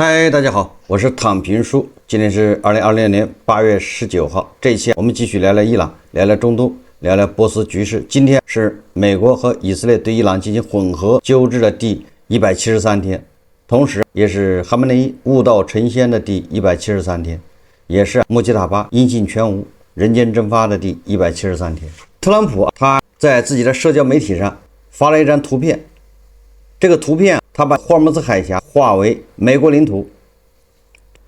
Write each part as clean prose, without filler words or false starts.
嗨，大家好，我是躺平叔。今天是2026年8月19号。这一期我們繼續聊聊伊朗，聊聊中東，聊聊波斯局勢。今天是美國和以色列對伊朗進行混合糾治的第173天，同時也是哈梅內伊悟道成仙的第173天，也是穆吉塔巴音信全無、人間蒸發的第173天。特朗普他在自己的社交媒體上發了一張圖片，這個圖片他把霍爾木茲海峽劃為美國領土，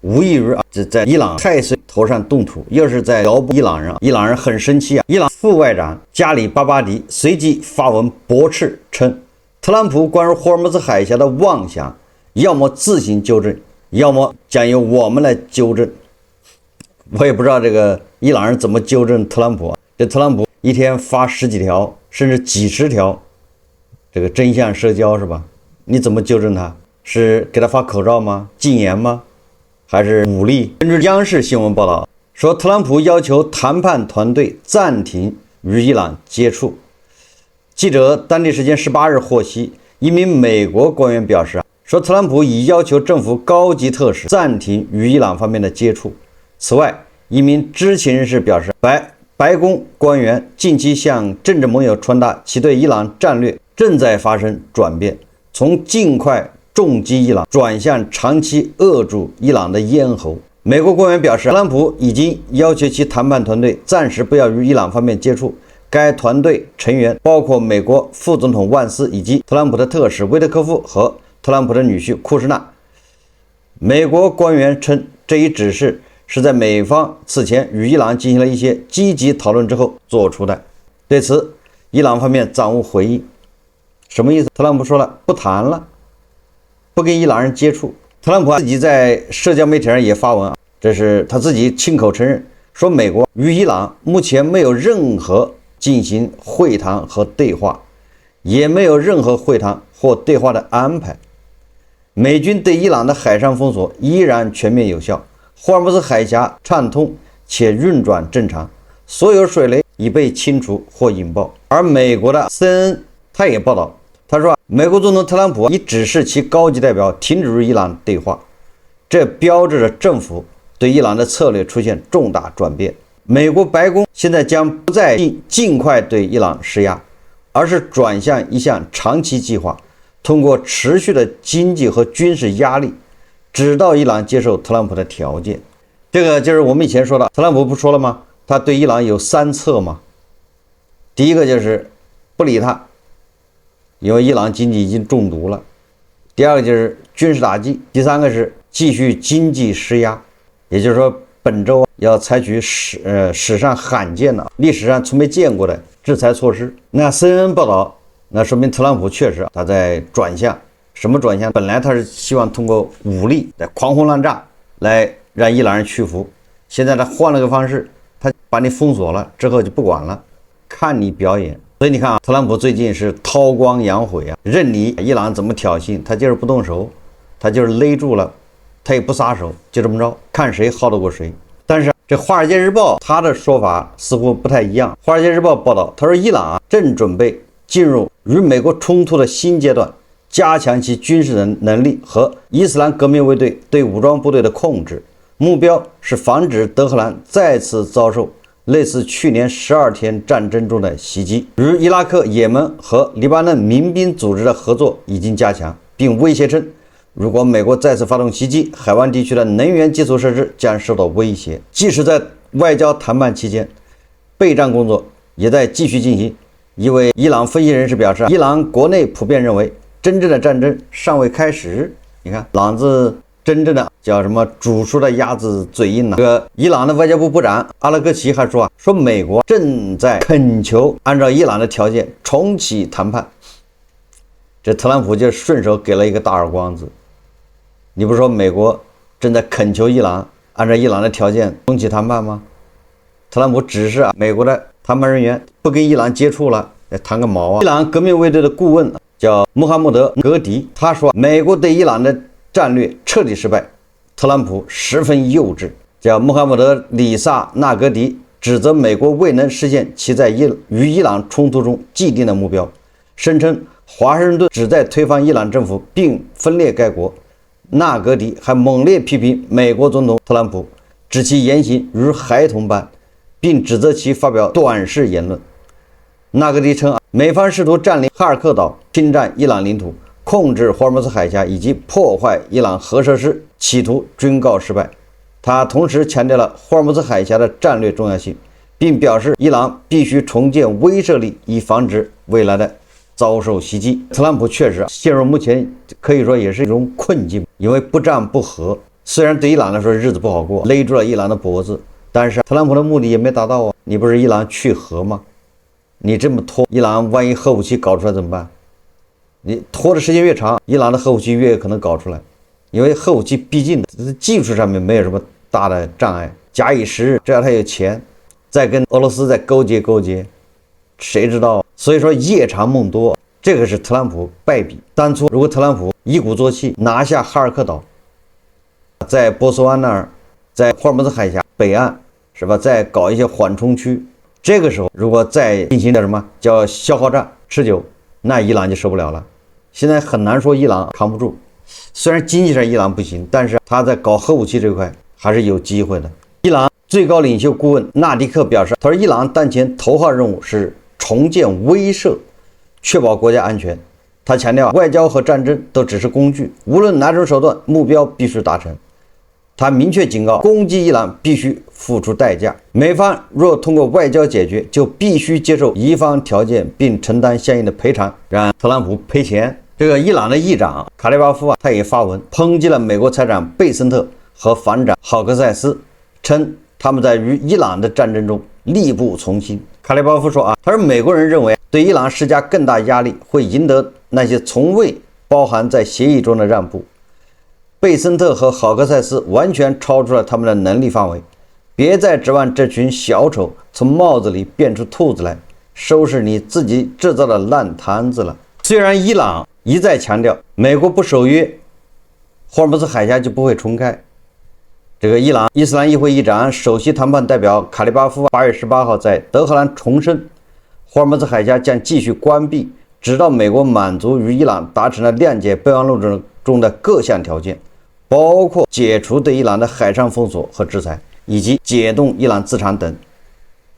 無異於在伊朗太歲頭上動土，又是在撩撥伊朗人。伊朗人很生氣啊！伊朗副外長加里巴巴迪隨即發文駁斥，稱特朗普關於霍爾木茲海峽的妄想，要麼自行糾正，要麼將由我們來糾正。我也不知道這個伊朗人怎麼糾正特朗普啊！這特朗普一天發十幾條，甚至幾十條，這個真相社交是吧？你怎麼糾正他？是給他發口罩嗎？禁言嗎？還是武力？根據央視新聞報道說，特朗普要求談判團隊暫停與伊朗接觸。記者當地時間18日獲悉，一名美國官員表示說，特朗普已要求政府高級特使暫停與伊朗方面的接觸。此外，一名知情人士表示，白宮官員近期向政治盟友傳達其對伊朗戰略正在發生轉變，從盡快重擊伊朗轉向長期扼住伊朗的咽喉。美國官員表示，特朗普已經要求其談判團隊暫時不要與伊朗方面接觸。該團隊成員包括美國副總統萬斯以及特朗普的特使威特科夫和特朗普的女婿庫什納。美國官員稱，這一指示是在美方此前與伊朗進行了一些積極討論之後做出的。對此，伊朗方面暫無回應。什麼意思？特朗普說了，不談了，不跟伊朗人接觸。特朗普自己在社交媒體上也發文，這是他自己親口承認，說美國與伊朗目前沒有任何進行會談和對話，也沒有任何會談或對話的安排。美軍對伊朗的海上封鎖依然全面有效，霍爾木茲海峽暢通且運轉正常，所有水雷已被清除或引爆。而美國的 CNN 他也報道，他說，美國總統特朗普已指示其高级代表停止與伊朗對話，這標誌着政府對伊朗的策略出現重大轉變。美國白宮現在將不再盡快對伊朗施壓，而是轉向一項長期計劃，通過持續的經濟和軍事壓力，直到伊朗接受特朗普的條件。這個就是我們以前說的，特朗普不說了嗎？他對伊朗有3策嘛。第一個就是不理他，因為伊朗經濟已經中毒了。第二個就是軍事打擊，第三個是繼續經濟施壓，也就是說本周要採取史上罕見的、歷史上從沒見過的制裁措施。那 CNN 報道，那說明特朗普確實他在轉向。什麼轉向？本來他是希望通過武力來狂轟濫炸來讓伊朗人屈服，現在他換了個方式，他把你封鎖了之後就不管了，看你表演。所以你看啊，特朗普最近是韜光養晦啊，任你伊朗怎麼挑衅，他就是不動手，他就是勒住了，他也不撒手，就這麼着，看誰耗得過誰。但是這《華爾街日報》他的說法似乎不太一樣。《華爾街日報》報道，他說伊朗正準備進入與美國衝突的新階段，加強其軍事能力和伊斯蘭革命衛隊對武裝部隊的控制，目標是防止德黑蘭再次遭受類似去年12天戰爭中的襲擊。與伊拉克、也門和黎巴嫩民兵組織的合作已經加強，並威脅稱，如果美國再次發動襲擊，海灣地區的能源基礎設施將受到威脅。即使在外交談判期間，備戰工作也在繼續進行。一位伊朗分析人士表示，伊朗國內普遍認為真正的戰爭尚未開始。你看，朗子真正的叫什麼煮熟的鸭子嘴硬呢？这個伊朗的外交部部長阿拉格齐還說美國正在懇求按照伊朗的條件重啟談判。這特朗普就順手給了一個大耳光子。你不是說美國正在懇求伊朗按照伊朗的條件重啟談判嗎？特朗普指示美國的談判人員不跟伊朗接觸了，談個毛啊！伊朗革命衛隊的顧問叫穆罕默德·格迪，他說美國對伊朗的戰略徹底失敗，特朗普十分幼稚。叫穆罕默德·里薩納格迪指責美國未能實現其在與伊朗衝突中既定的目標，聲稱華盛頓旨在推翻伊朗政府並分裂該國，納格迪還猛烈批評美國總統特朗普，指其言行如孩童般，並指責其發表短視言論。納格迪稱，美方試圖佔領哈爾克島，侵占伊朗領土，控制霍爾木茲海峽以及破壞伊朗核設施，企圖均告失敗。他同時強調了霍爾木茲海峽的戰略重要性，並表示伊朗必須重建威懾力，以防止未來的遭受襲擊。特朗普確實陷入目前可以說也是一種困境，因為不戰不和，雖然對伊朗來說日子不好過，勒住了伊朗的脖子，但是特朗普的目的也沒達到啊！你不是伊朗去核嗎？你這麼拖，伊朗萬一核武器搞出來怎麼辦？你拖的時間越長，伊朗的核武器越可能搞出来，因為核武器畢竟技術上面沒有什麼大的障礙，假以時日，只要他有錢，再跟俄羅斯再勾結，誰知道？所以說夜長夢多，這個是特朗普敗筆。當初如果特朗普一鼓作氣拿下哈爾克島，在波斯灣那兒，在霍爾木茲海峽北岸是吧，再搞一些緩衝區。這個時候，如果再進行的叫消耗戰持久，那伊朗就受不了了。现在很難說伊朗扛不住，雖然經濟上伊朗不行，但是他在搞核武器這塊還是有機會的。伊朗最高領袖顧問納迪克表示，他說伊朗當前頭號任務是重建威懾，確保國家安全。他強調，外交和戰爭都只是工具，無論哪種手段，目標必須達成。他明確警告，攻擊伊朗必須付出代價，美方若通過外交解決，就必須接受伊方條件並承擔相應的賠償，讓特朗普賠錢。這個伊朗的議長卡列巴夫他也發文抨擊了美國財長貝森特和防長郝克塞斯，稱他們在與伊朗的戰爭中力不從心。卡列巴夫說他說美國人認為對伊朗施加更大壓力會贏得那些從未包含在協議中的讓步。貝森特和郝克塞斯完全超出了他們的能力範圍，別再指望這群小丑從帽子裡變出兔子來，收拾你自己制造的爛攤子了。雖然伊朗一再強調美國不守約，霍爾木茲海峽就不會重開。這個伊朗伊斯蘭議會議長、首席談判代表卡利巴夫8月18號在德黑蘭重申，霍爾木茲海峽將繼續關閉，直到美國滿足與伊朗達成了諒解備忘錄中的各項條件，包括解除對伊朗的海上封鎖和制裁，以及解凍伊朗資產等。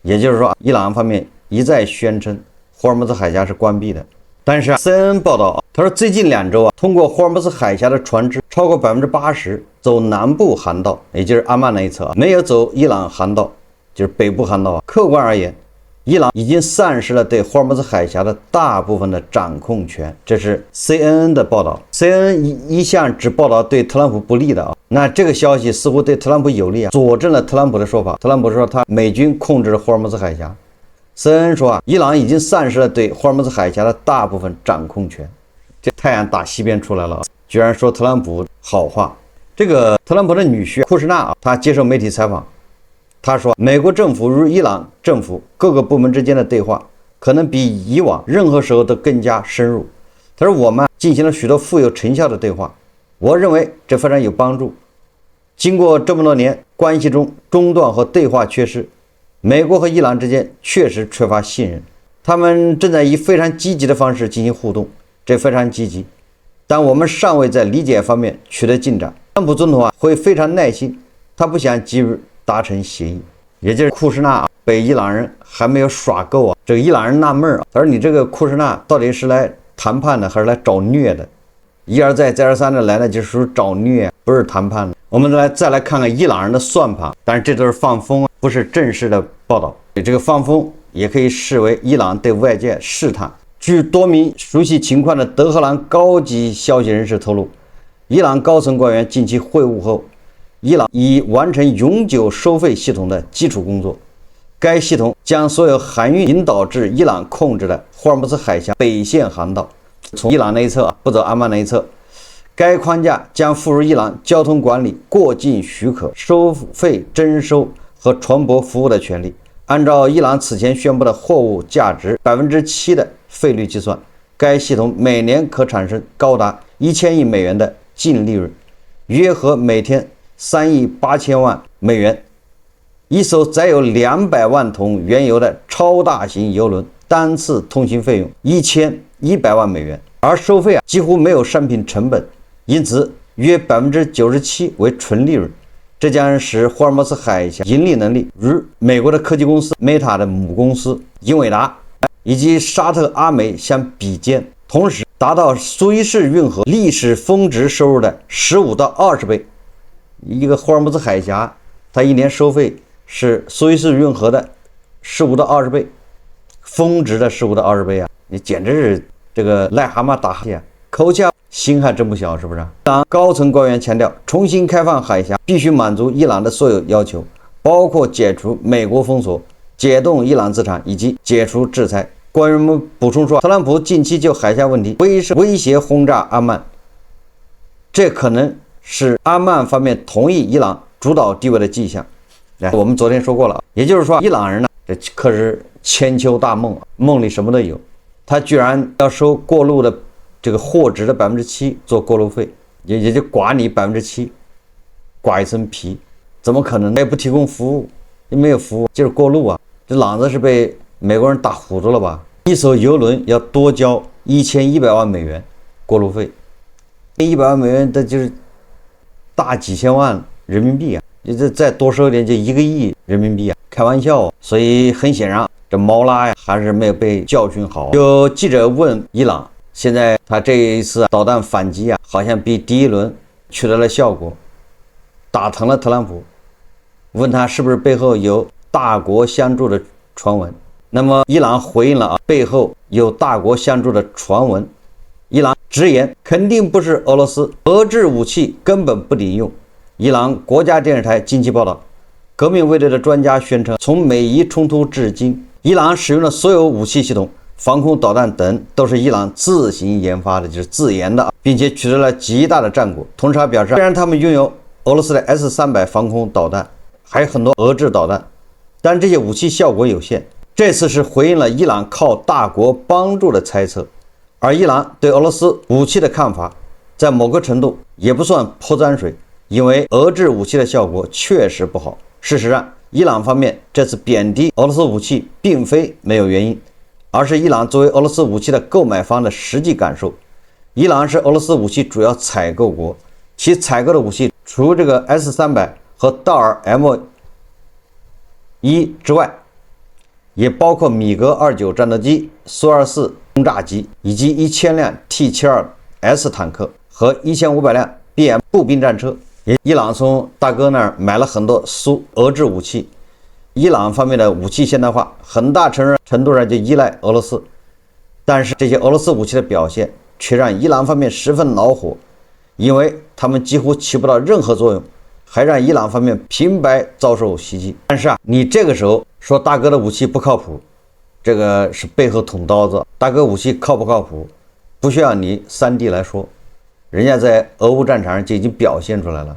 也就是說，伊朗方面一再宣稱霍爾木茲海峽是關閉的。但是CNN 報道，他說最近2周通過霍爾木茲海峽的船只超過80%走南部航道，也就是阿曼那一側，沒有走伊朗航道，就是北部航道。客觀而言，伊朗已經喪失了對霍爾木茲海峽的大部分的掌控權。這是 CNN 的報道。CNN 一向只報道對特朗普不利的那這個消息似乎對特朗普有利佐證了特朗普的說法。特朗普說他美軍控制了霍爾木茲海峽。CNN 說伊朗已經喪失了對霍爾木茲海峽的大部分掌控權。這太陽打西邊出來了，居然說特朗普好話。這個特朗普的女婿庫什納他接受媒體採訪，他說美國政府與伊朗政府各個部门之間的對話可能比以往任何時候都更加深入。他說我們進行了許多富有成效的對話，我認為這非常有幫助。經過這麼多年關係中中斷和對話缺失，美國和伊朗之間確實缺乏信任，他們正在以非常積極的方式進行互動，這非常積極，但我們尚未在理解方面取得進展。特朗普總統會非常耐心，他不想急於達成協議。也就是庫什納被伊朗人還沒有耍夠這個伊朗人納悶他說你這個庫什納到底是來談判的還是來找虐的？一而再再而三的來呢，就是屬於找虐，不是談判的。我們再来看看伊朗人的算盤，但是這都是放風，不是正式的報道。這個放風也可以視為伊朗對外界試探。據多名熟悉情況的德黑蘭高級消息人士透露，伊朗高層官員近期會晤後，伊朗已完成永久收費系統的基礎工作。該系統將所有航運引導至伊朗控制的霍爾木茲海峽北线航道，從伊朗那一側不走阿曼那一側。該框架將賦予伊朗交通管理、過境許可、收費徵收和船舶服務的權利。按照伊朗此前宣布的貨物價值7%的費率計算，該系統每年可產生高達1000億美元的淨利潤，約合每天3億8千萬美元。一艘載有200萬桶原油的超大型油輪單次通行費用1100萬美元，而收費幾乎沒有商品成本，因此約97%為純利潤，這將使霍爾木茲海峽盈利能力與美國的科技公司 Meta 的母公司英偉達以及沙特阿美相比肩，同時達到蘇伊士運河歷史峰值收入的15到20倍。一個霍爾木茲海峽，它一年收費是蘇伊士運河的15到20倍，峰值的15到20倍啊！你簡直是這個癩蛤蟆打哈欠，口氣心還真不小，是不是？伊朗高層官員強調，重新開放海峽必須滿足伊朗的所有要求，包括解除美國封鎖、解凍伊朗資產以及解除制裁。官員們補充說，特朗普近期就海峽問題威脅轟炸阿曼，這可能是阿曼方面同意伊朗主導地位的跡象。我們昨天說過了，也就是說，伊朗人呢，這可是千秋大夢，夢裡什麼都有。他居然要收過路的這個貨值的7%做過路費，也就刮你7%，刮一層皮，怎麼可能？也不提供服務，也沒有服務，就是過路啊！這朗子是被美國人打糊塗了吧？一艘郵輪要多交1100萬美元過路費，100萬美元的就是大幾千萬人民幣啊！你这再多收一點就1個億人民幣啊！開玩笑啊！所以很顯然，這貓拉呀還是沒有被教訓好。有記者問伊朗，現在他這一次導彈反擊啊，好像比第一輪取得了效果，打疼了特朗普，問他是不是背後有大國相助的傳聞。那麼伊朗回應了啊，背後有大國相助的傳聞。伊朗直言肯定不是俄羅斯，俄製武器根本不領用。伊朗國家電視台近期報道，革命衛隊的專家宣稱，從美伊衝突至今，伊朗使用的所有武器系統、防空導彈等都是伊朗自行研發的，就是自研的，並且取得了極大的戰果。同時還表示，雖然他們擁有俄羅斯的 S-300 防空導彈，還有很多俄製導彈，但這些武器效果有限。這次是回應了伊朗靠大國幫助的猜測，而伊朗對俄羅斯武器的看法，在某個程度也不算潑髒水，因為俄製武器的效果確實不好。事實上，伊朗方面這次貶低俄羅斯武器並非沒有原因，而是伊朗作為俄羅斯武器的購買方的實際感受。伊朗是俄羅斯武器主要採購國，其採購的武器除這個 S-300和道爾 M1 之外，也包括米格29戰鬥機、蘇24轟炸機，以及1000輛 T-72S 坦克和1500輛 BM 步兵戰車。伊朗從大哥那兒買了很多俄製武器。伊朗方面的武器現代化很大程度上就依賴俄羅斯，但是這些俄羅斯武器的表現卻讓伊朗方面十分惱火，因為他們幾乎起不到任何作用，還讓伊朗方面平白遭受襲擊。但是你這個時候說大哥的武器不靠譜，這個是背後捅刀子。大哥武器靠不靠譜，不需要你3D 來說，人家在俄烏戰場上就已經表現出來了，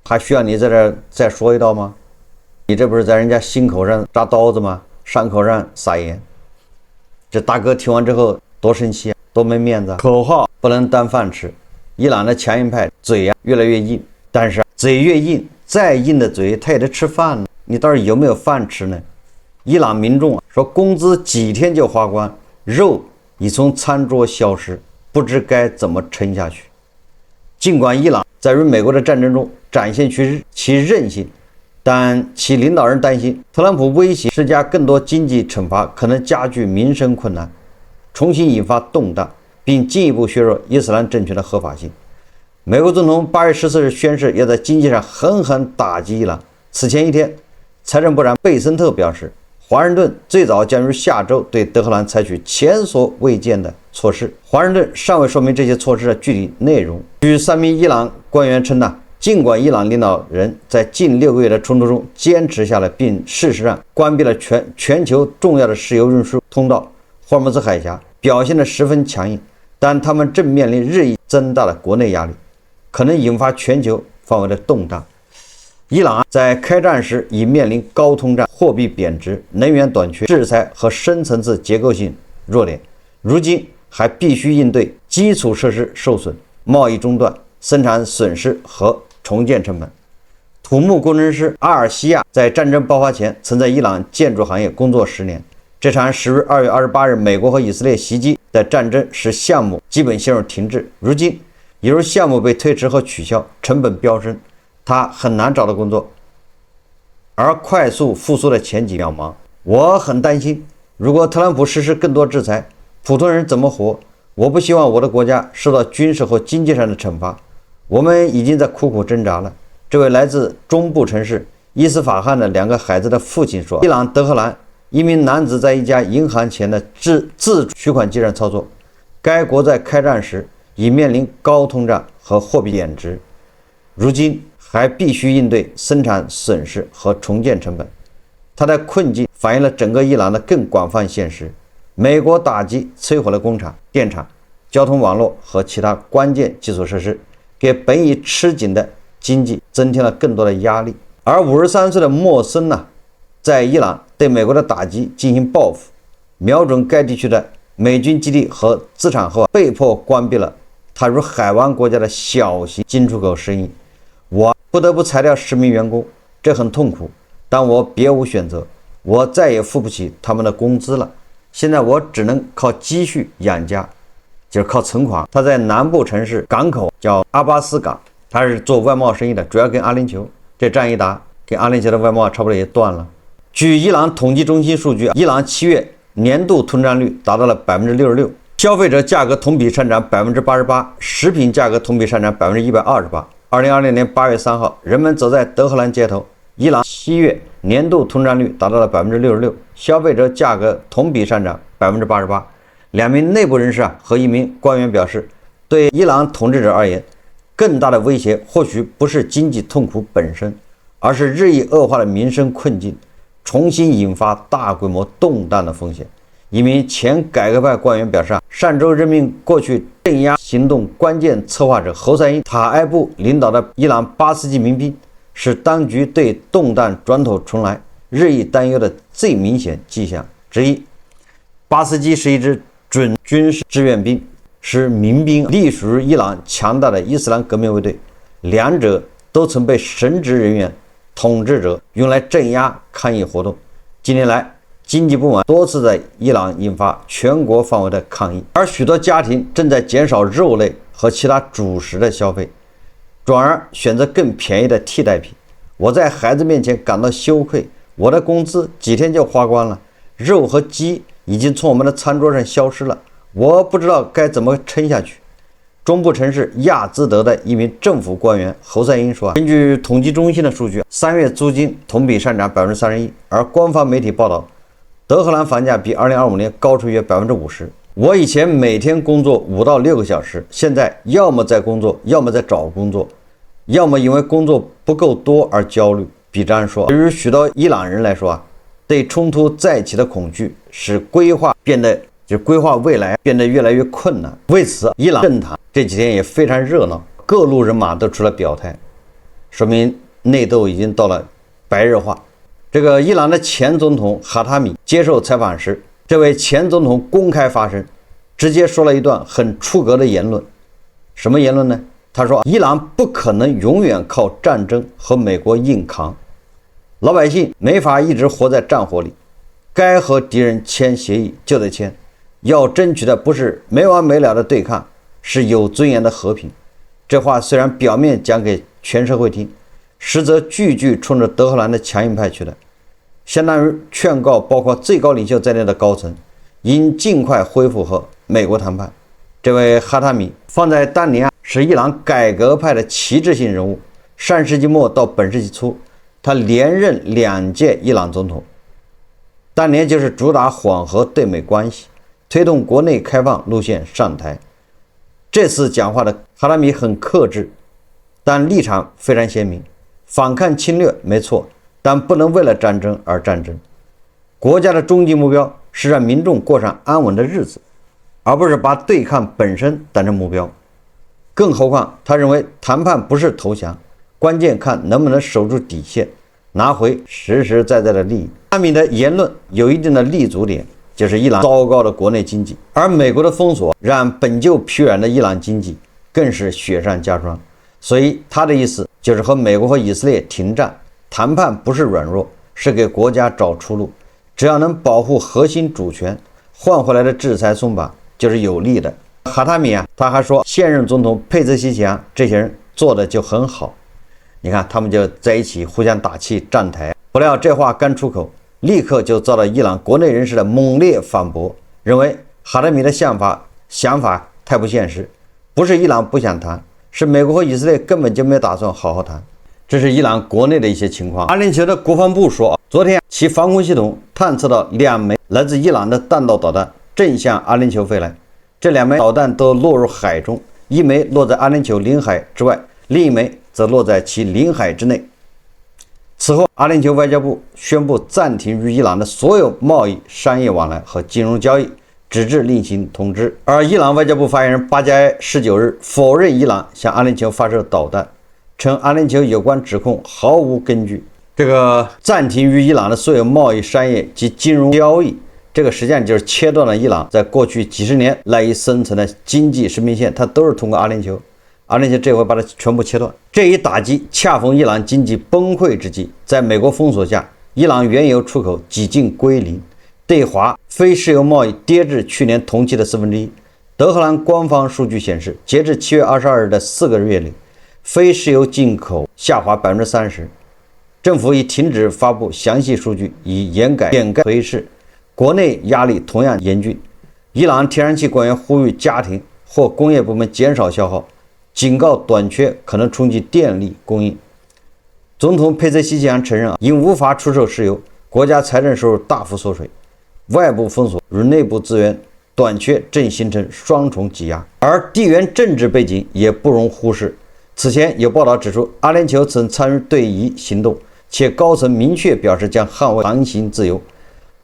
還需要你在這再說一道嗎？你這不是在人家心口上扎刀子嗎？傷口上撒鹽。這大哥聽完之後多生氣啊，多沒面子。口號不能當飯吃，伊朗的強硬派嘴呀越來越硬，但是嘴越硬，再硬的嘴他也得吃飯呢。你到底有沒有飯吃呢？伊朗民眾說工資幾天就花光，肉已從餐桌消失，不知該怎麼撐下去。儘管伊朗在與美國的戰爭中展現其韌性，但其領導人擔心特朗普威脅施加更多經濟懲罰可能加劇民生困難，重新引發動盪，並進一步削弱伊斯蘭政權的合法性。美國總統8月14日宣誓要在經濟上狠狠打擊伊朗。此前一天，財政部長貝森特表示，華盛頓最早將於下周對德黑蘭採取前所未見的措施。華盛頓尚未說明這些措施的具體內容。據3名伊朗官員稱呢，儘管伊朗領導人在近6個月的衝突中堅持下來，並事實上關閉了全球重要的石油運輸通道霍爾木茲海峽，表現得十分強硬，但他們正面臨日益增大的國內壓力，可能引發全球範圍的動盪。伊朗在開戰時已面臨高通脹、貨幣貶值、能源短缺、制裁和深層次結構性弱點，如今還必須應對基礎設施受損、貿易中斷、生產損失和重建成本。土木工程師阿爾西亞在戰爭爆發前曾在伊朗建築行業工作10年。這場始於2月28日美國和以色列襲擊的戰爭使項目基本陷入停滯。如今，有時項目被推遲和取消，成本飆升，他很難找到工作，而快速復甦的前景渺茫。我很擔心，如果特朗普實施更多制裁，普通人怎麼活？我不希望我的國家受到軍事或經濟上的懲罰。我們已經在苦苦掙扎了。這位來自中部城市伊斯法罕的2個孩子的父親說，伊朗德黑蘭一名男子在一家銀行前的自主取款機上操作。該國在開戰時已面臨高通脹和貨幣貶值，如今還必須應對生產損失和重建成本。他的困境反映了整個伊朗的更廣泛現實。美國打擊摧毀了工廠、電廠、交通網絡和其他關鍵基礎設施，給本已吃緊的經濟增添了更多的壓力。而53歲的莫森呢，在伊朗對美國的打擊進行報復，瞄準該地區的美軍基地和資產後，被迫關閉了他如海灣國家的小型進出口生意。我不得不裁掉10名員工，這很痛苦，但我別無選擇，我再也付不起他們的工資了。現在我只能靠積蓄養家，就是靠存款。他在南部城市港口叫阿巴斯港，他是做外貿生意的，主要跟阿联酋。這仗一打，跟阿联酋的外貿差不多也斷了。據伊朗統計中心數據，伊朗7月年度通脹率達到了66%，消費者價格同比上漲88%，食品價格同比上漲128%。2020年8月3號，人們走在德黑蘭街頭，伊朗7月年度通脹率達到了66%，消費者價格同比上漲88%。2名內部人士和1名官員表示，對伊朗統治者而言，更大的威脅或許不是經濟痛苦本身，而是日益惡化的民生困境，重新引發大規模動盪的風險。一名前改革派官員表示，上周任命過去鎮壓行動關鍵策劃者侯赛因·塔埃布領導的伊朗8斯級民兵，是當局對動盪轉頭重來日益擔憂的最明顯跡象之一。8斯級是一支準軍事志願兵，是民兵，隸屬於伊朗強大的伊斯蘭革命衛隊，兩者都曾被神职人員統治者用來鎮壓抗議活動。近年來，經濟不滿多次在伊朗引發全國範圍的抗議，而許多家庭正在減少肉類和其他主食的消費，轉而選擇更便宜的替代品。我在孩子面前感到羞愧，我的工資幾天就花光了，肉和雞已經從我們的餐桌上消失了，我不知道該怎麼撐下去。中部城市亞茲德的一名政府官員侯赛因說，根據統計中心的数據，3月租金同比上漲31%，而官方媒體報道，德黑蘭房價比2025年高出約50%。我以前每天工作5到6個小時，現在要麼在工作，要麼在找工作，要麼因為工作不夠多而焦慮。比詹說，对於許多伊朗人來說對衝突再起的恐懼使規劃未來變得越來越困難。為此，伊朗政壇這幾天也非常熱鬧，各路人馬都出來表態，說明內鬥已經到了白熱化。這個伊朗的前總統哈塔米接受採訪時，這位前總統公開發聲，直接說了一段很出格的言論。什麼言論呢？他說，伊朗不可能永遠靠戰爭和美國硬扛，老百姓沒法一直活在戰火裡，該和敵人簽協議就得簽，要爭取的不是沒完沒了的對抗，是有尊嚴的和平。這話雖然表面講給全社會聽，實則句句衝着德黑蘭的強硬派去的，相當於勸告包括最高領袖在內的高層應盡快恢復和美國談判。這位哈塔米放在當年是伊朗改革派的旗幟性人物，上世紀末到本世紀初，他連任2屆伊朗總統，當年就是主打緩和對美關係，推動國內開放路線上台。這次講話的哈塔米很克制，但立場非常鮮明，反抗侵略沒錯，但不能為了戰爭而戰爭。國家的終極目標是讓民眾過上安穩的日子，而不是把對抗本身當成目標。更何況他認為談判不是投降，關鍵看能不能守住底線，拿回實實在在的利益。哈塔米的言論有一定的立足點，就是伊朗糟糕的國內經濟，而美國的封鎖讓本就疲軟的伊朗經濟更是雪上加霜。所以他的意思就是和美國和以色列停戰，談判不是軟弱，是給國家找出路。只要能保護核心主權，換回來的制裁鬆綁就是有利的。哈塔米他還說現任總統佩泽西奇這些人做的就很好。你看他們就在一起互相打氣站台。不料這話剛出口，立刻就遭到伊朗國內人士的猛烈反駁，認為哈塔米的想法太不現實，不是伊朗不想談，是美國和以色列根本就沒打算好好談。這是伊朗國內的一些情況。阿聯酋的國防部說，昨天其防空系統探測到2枚來自伊朗的彈道導彈正向阿聯酋飛來，這2枚導彈都落入海中，一枚落在阿聯酋領海之外，另一枚則落在其領海之內。此後，阿聯酋外交部宣布暫停與伊朗的所有貿易、商業往來和金融交易，直至另行通知。而伊朗外交部發言人巴加埃19日否認伊朗向阿聯酋发射導彈，稱阿聯酋有關指控毫無根據。這個暫停與伊朗的所有貿易、商業及金融交易，這個實際上就是切斷了伊朗在過去幾十年賴以生存的經濟生命線，它都是通過阿聯酋。阿聯酋這回把它全部切斷，這一打擊恰逢伊朗經濟崩潰之際，在美國封鎖下，伊朗原油出口几近歸零，對华非石油貿易跌至去年同期的1/4。德黑蘭官方數據顯示，截至7月22日的4個月裡，非石油進口下滑30%。政府已停止發布詳細數據，以掩蓋頹勢。國內壓力同樣嚴峻，伊朗天然氣官員呼籲家庭或工業部門減少消耗，警告短缺可能衝擊電力供應。總統佩澤西奇承認，因無法出售石油，國家財政收入大幅縮水，外部封鎖與內部資源短缺正形成雙重擠壓，而地緣政治背景也不容忽視。此前有報道指出，阿聯酋曾參與對伊行動，且高層明確表示將捍衛航行自由。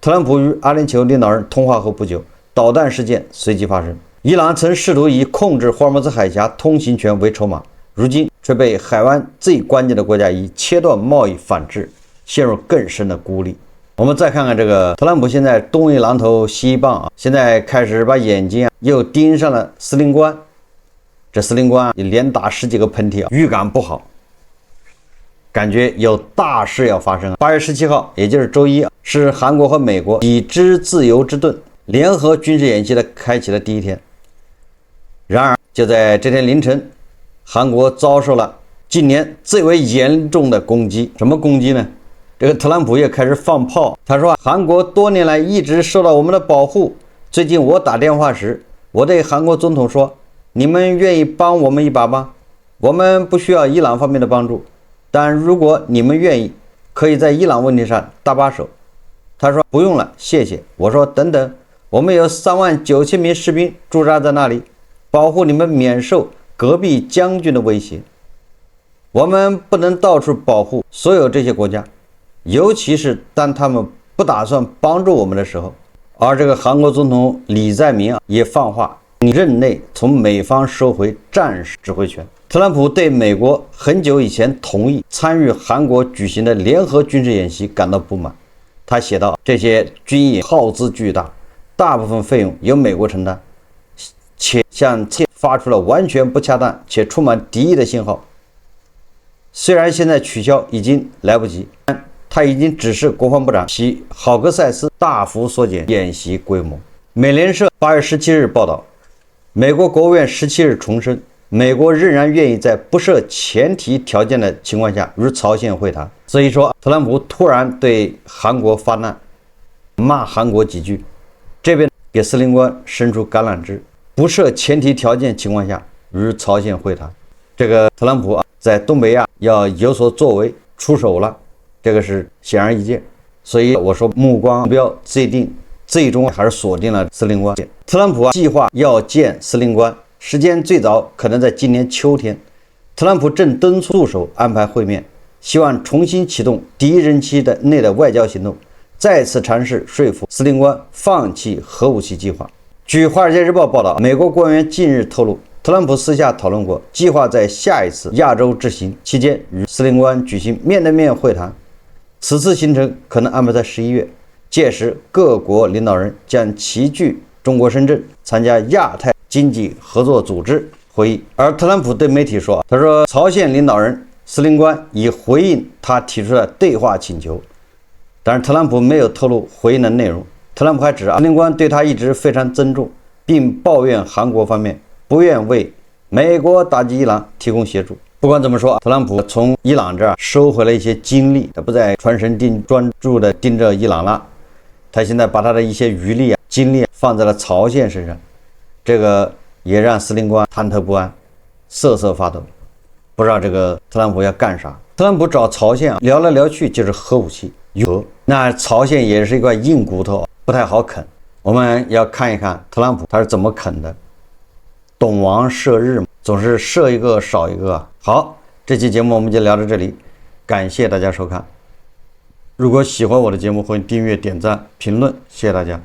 特朗普與阿聯酋領導人通話後不久，導彈事件隨即發生。伊朗曾試圖以控制霍爾木茲海峽通行權為籌碼，如今卻被海灣最關鍵的國家以切斷貿易反制，陷入更深的孤立。我們再看看這個特朗普現在東一榔頭西一棒現在開始把眼睛又盯上了司令官。這司令官連打10幾個噴嚏預感不好，感覺有大事要發生。8月17號，也就是周一，是韓國和美國已知自由之盾聯合軍事演習的開啟的第一天。然而，就在這天凌晨，韓國遭受了今年最為嚴重的攻擊。什麼攻擊呢？這個特朗普也開始放炮。他說，韓國多年來一直受到我們的保護。最近我打電話時，我對韓國總統說，你們願意幫我們一把嗎？我們不需要伊朗方面的幫助，但如果你們願意，可以在伊朗問題上搭把手。他說，不用了，謝謝。我說，等等，我們有39000名士兵駐紮在那裡，保護你們免受隔壁將軍的威脅。我們不能到處保護所有這些國家，尤其是當他們不打算幫助我們的時候。而這個韓國總統李在明也放話，任內從美方收回戰時指揮權。特朗普對美國很久以前同意參與韓國舉行的聯合軍事演習感到不滿。他寫道，這些軍演耗資巨大，大部分費用由美國承擔，且向發出了完全不恰當且充滿敵意的信號。雖然現在取消已經來不及，但他已經指示國防部長其郝格塞斯大幅縮減演習規模。美聯社8月17日報道，美國國務院17日重申，美國仍然願意在不設前提條件的情況下與朝鮮會談。所以說，特朗普突然對韓國發難，罵韓國幾句，這邊給司令官伸出橄欖枝，不設前提條件情況下與朝鮮會談。這個特朗普在東北亞要有所作為，出手了，這個是顯而易見。所以我說，目標最終還是鎖定了司令官。特朗普計劃要見司令官，時間最早可能在今年秋天。特朗普正敦促助手安排會面，希望重新啟動第一任期內的外交行動，再次嘗試說服司令官放棄核武器計劃。據《華爾街日報》報道，美國官員近日透露，特朗普私下討論過，計劃在下一次亞洲之行期間與司令官舉行面對面會談。此次行程可能安排在11月，屆時各國領導人將齊聚中國深圳，參加亞太經濟合作組織會議。而特朗普對媒體說，他說朝鮮領導人司令官已回應他提出的對話請求，但是特朗普沒有透露回應的內容。特朗普還指司令官對他一直非常尊重，並抱怨韓國方面不願為美國打擊伊朗提供協助。不管怎麼說，特朗普從伊朗這兒收回了一些精力，他不再專注的盯着伊朗了，他現在把他的一些余力精力放在了朝鮮身上，這個也讓司令官忐忑不安，瑟瑟發抖，不知道這個特朗普要幹啥。特朗普找朝鮮聊來聊去就是核武器，那朝鮮也是一塊硬骨頭，不太好啃。我們要看一看特朗普他是怎麼啃的。懂王射日，總是射一個少一個。好，這期節目我們就聊到這裡，感謝大家收看。如果喜歡我的節目，歡迎訂閱、點讚、評論，謝謝大家。